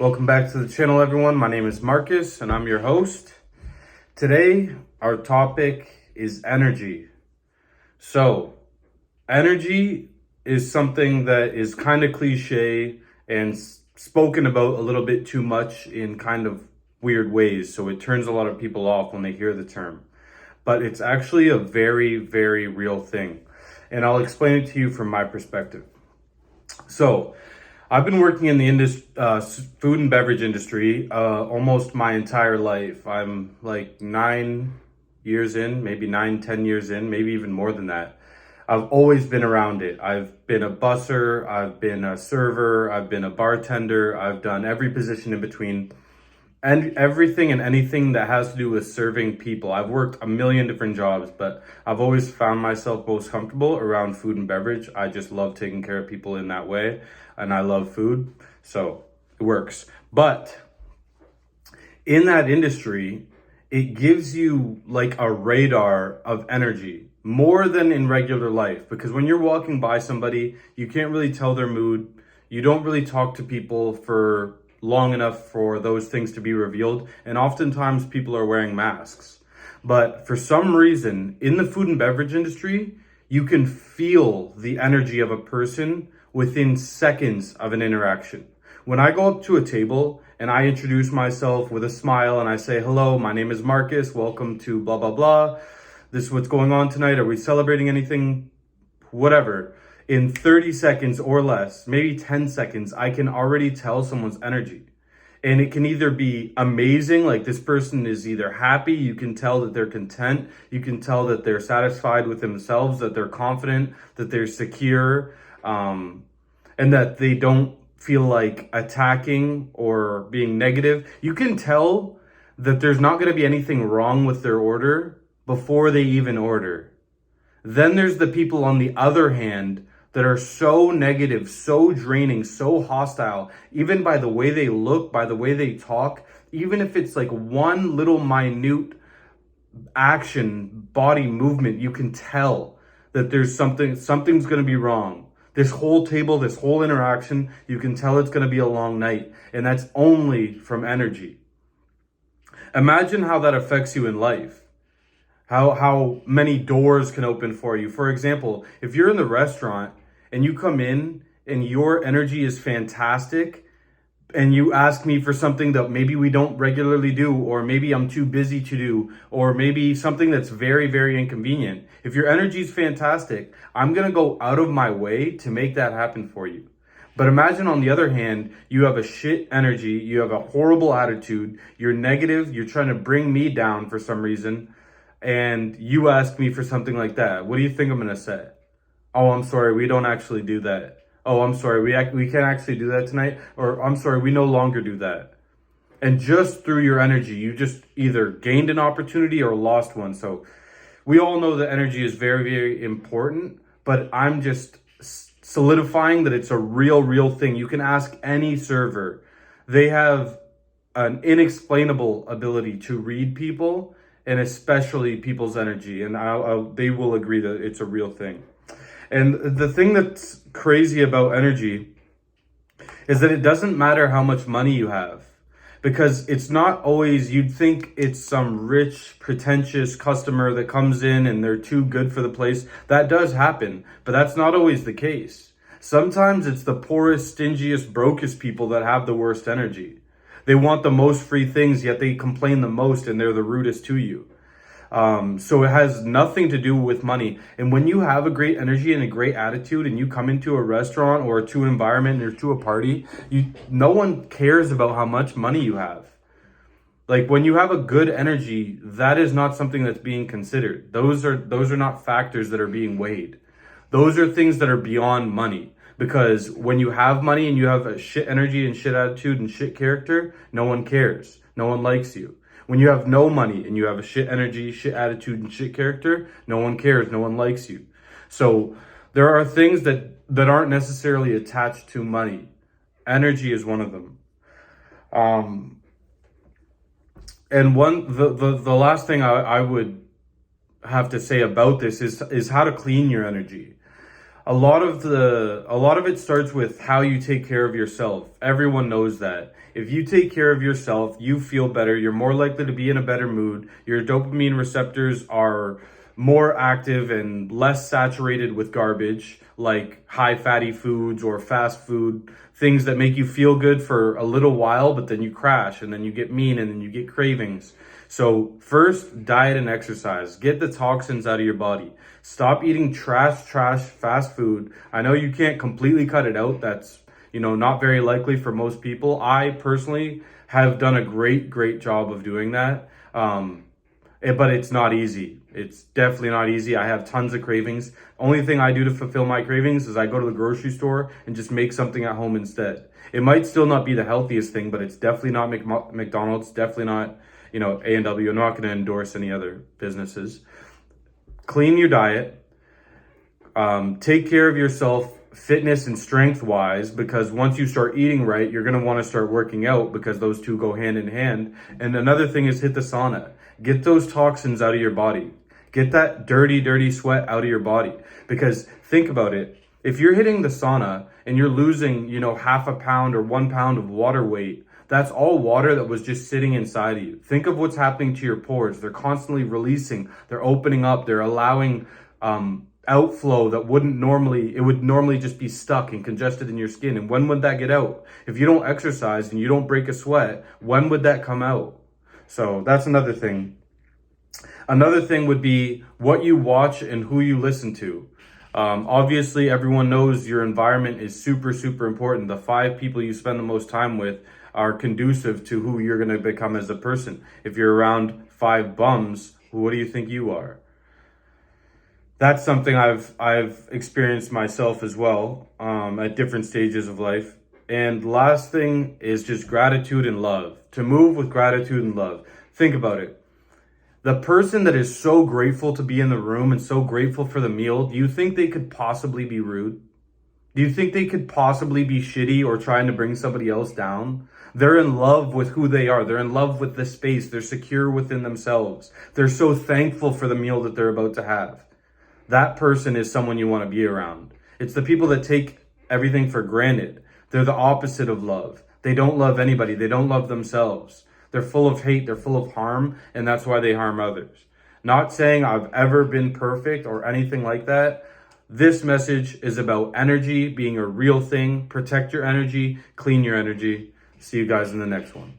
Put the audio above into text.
Welcome back to the channel, everyone. My name is Marcus and I'm your host. Today, our topic is energy. So, energy is something that is kind of cliche and spoken about a little bit too much in kind of weird ways. So it turns a lot of people off when they hear the term. But it's actually a very, very real thing. And I'll explain it to you from my perspective. So, I've been working in the food and beverage industry almost my entire life. I'm like 9 years in, maybe 10 years in, maybe even more than that. I've always been around it. I've been a busser, I've been a server, I've been a bartender, I've done every position in between, and everything and anything that has to do with serving people. I've worked a million different jobs, but I've always found myself most comfortable around food and beverage. I just love taking care of people in that way, and I love food, so it works. But in that industry, it gives you like a radar of energy more than in regular life, because when you're walking by somebody, you can't really tell their mood. You don't really talk to people for long enough for those things to be revealed, and oftentimes people are wearing masks. But for some reason in the food and beverage industry, you can feel the energy of a person within seconds of an interaction. When I go up to a table and I introduce myself with a smile and I say, hello, my name is Marcus, welcome to blah blah blah, this is what's going on tonight, are we celebrating anything, whatever, in 30 seconds or less, maybe 10 seconds, I can already tell someone's energy. And it can either be amazing, like this person is either happy, you can tell that they're content, you can tell that they're satisfied with themselves, that they're confident, that they're secure, and that they don't feel like attacking or being negative. You can tell that there's not going to be anything wrong with their order before they even order. Then there's the people on the other hand that are so negative, so draining, so hostile, even by the way they look, by the way they talk, even if it's like one little minute action, body movement, you can tell that there's something's going to be wrong. This whole table, this whole interaction, you can tell it's going to be a long night, and that's only from energy. Imagine how that affects you in life. How many doors can open for you. For example, if you're in the restaurant and you come in and your energy is fantastic and you ask me for something that maybe we don't regularly do, or maybe I'm too busy to do, or maybe something that's very, very inconvenient. If your energy is fantastic, I'm going to go out of my way to make that happen for you. But imagine on the other hand, you have a shit energy, you have a horrible attitude, you're negative, you're trying to bring me down for some reason, and you ask me for something like that. What do you think I'm going to say? Oh, I'm sorry, we don't actually do that. Oh, I'm sorry, we can't actually do that tonight. Or I'm sorry, we no longer do that. And just through your energy, you just either gained an opportunity or lost one. So we all know that energy is very, very important, but I'm just solidifying that it's a real thing. You can ask any server. They have an inexplainable ability to read people, and especially people's energy. And they will agree that it's a real thing. And the thing that's crazy about energy is that it doesn't matter how much money you have, because it's not always, you'd think it's some rich, pretentious customer that comes in and they're too good for the place. That does happen, but that's not always the case. Sometimes it's the poorest, stingiest, brokest people that have the worst energy. They want the most free things, yet they complain the most and they're the rudest to you. So it has nothing to do with money. And when you have a great energy and a great attitude and you come into a restaurant or to an environment or to a party, no one cares about how much money you have. Like when you have a good energy, that is not something that's being considered. Those are not factors that are being weighed. Those are things that are beyond money. Because when you have money and you have a shit energy and shit attitude and shit character, no one cares. No one likes you. When you have no money and you have a shit energy, shit attitude, and shit character, no one cares, no one likes you. So there are things that aren't necessarily attached to money. Energy is one of them. And the last thing I would have to say about this is how to clean your energy. a lot of it starts with how you take care of yourself. Everyone knows that. If you take care of yourself, you feel better, you're more likely to be in a better mood, your dopamine receptors are more active and less saturated with garbage like high fatty foods or fast food, things that make you feel good for a little while, but then you crash and then you get mean and then you get cravings. So first, diet and exercise. Get the toxins out of your body. Stop eating trash fast food. I know you can't completely cut it out. That's, not very likely for most people. I personally have done a great job of doing that. But it's not easy. It's definitely not easy. I have tons of cravings. Only thing I do to fulfill my cravings is I go to the grocery store and just make something at home instead. It might still not be the healthiest thing, but it's definitely not McDonald's, definitely not, A&W. I'm not going to endorse any other businesses. Clean your diet. Take care of yourself fitness and strength wise, because once you start eating right, you're going to want to start working out because those two go hand in hand. And another thing is hit the sauna. Get those toxins out of your body. Get that dirty sweat out of your body. Because think about it. If you're hitting the sauna and you're losing, half a pound or 1 pound of water weight, that's all water that was just sitting inside of you. Think of what's happening to your pores. They're constantly releasing. They're opening up. They're allowing outflow that would normally just be stuck and congested in your skin. And when would that get out? If you don't exercise and you don't break a sweat, when would that come out? So that's another thing. Another thing would be what you watch and who you listen to. Obviously, everyone knows your environment is super important. The 5 people you spend the most time with are conducive to who you're going to become as a person. If you're around 5 bums, what do you think you are? That's something I've experienced myself as well, at different stages of life. And last thing is just gratitude and love. To move with gratitude and love. Think about it. The person that is so grateful to be in the room and so grateful for the meal, do you think they could possibly be rude? Do you think they could possibly be shitty or trying to bring somebody else down? They're in love with who they are. They're in love with the space. They're secure within themselves. They're so thankful for the meal that they're about to have. That person is someone you want to be around. It's the people that take everything for granted. They're the opposite of love. They don't love anybody. They don't love themselves. They're full of hate. They're full of harm, and that's why they harm others. Not saying I've ever been perfect or anything like that. This message is about energy being a real thing. Protect your energy, clean your energy. See you guys in the next one.